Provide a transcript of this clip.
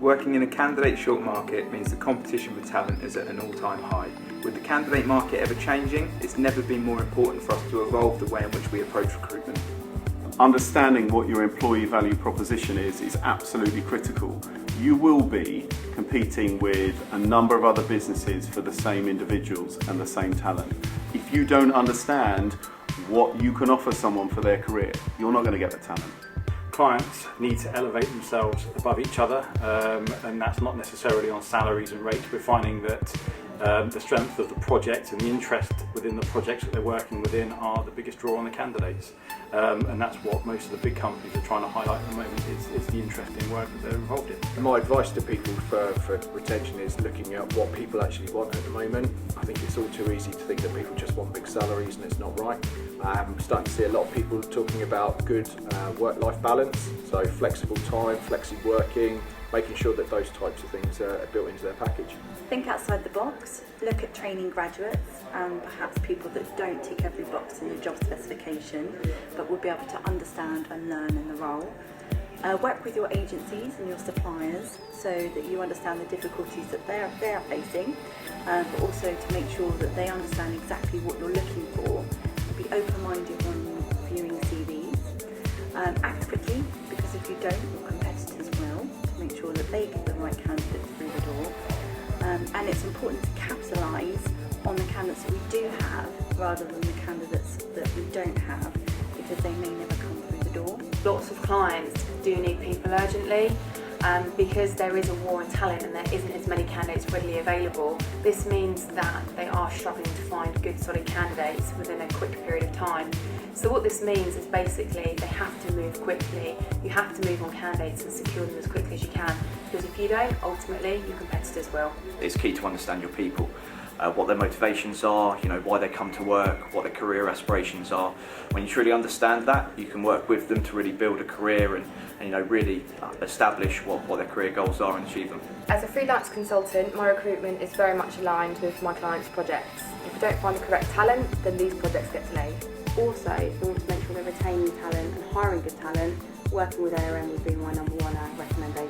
Working in a candidate short market means the competition for talent is at an all-time high. With the candidate market ever changing, it's never been more important for us to evolve the way in which we approach recruitment. Understanding what your employee value proposition is absolutely critical. You will be competing with a number of other businesses for the same individuals and the same talent. If you don't understand what you can offer someone for their career, you're not going to get the talent. Clients need to elevate themselves above each other, and that's not necessarily on salaries and rates. We're finding that the strength of the project and the interest within the projects that they're working within are the biggest draw on the candidates, and that's what most of the big companies are trying to highlight at the moment is the interesting work that they're involved in. My advice to people for retention is looking at what people actually want at the moment. I think it's all too easy to think that people just want big salaries and it's not right. I'm starting to see a lot of people talking about good work-life balance, so flexible time, flexi working, making sure that those types of things are built into their package. Think outside the box, look at training graduates and perhaps people that don't tick every box in the job specification but will be able to understand and learn in the role. Work with your agencies and your suppliers so that you understand the difficulties that they're facing, but also to make sure that they understand exactly what you're looking for. Be open-minded when viewing CVs. Act quickly, because if you don't, your competitors will, to make sure that they get the right candidates through the door. And it's important to capitalise on the candidates that we do have rather than the candidates that we don't have, because they may never come through the door. Lots of clients do need people urgently. Because there is a war on talent and there isn't as many candidates readily available, this means that they are struggling to find good solid candidates within a quick period of time. So what this means is basically they have to move quickly. You have to move on candidates and secure them as quickly as you can, because if you don't, ultimately your competitors will. It's key to understand your people. What their motivations are, why they come to work, what their career aspirations are. When you truly understand that, you can work with them to really build a career and really establish what their career goals are and achieve them. As a freelance consultant, my recruitment is very much aligned with my clients' projects. If we don't find the correct talent, then these projects get delayed. Also, if we want to make sure we're retaining talent and hiring good talent, working with ARM would be my number one recommendation.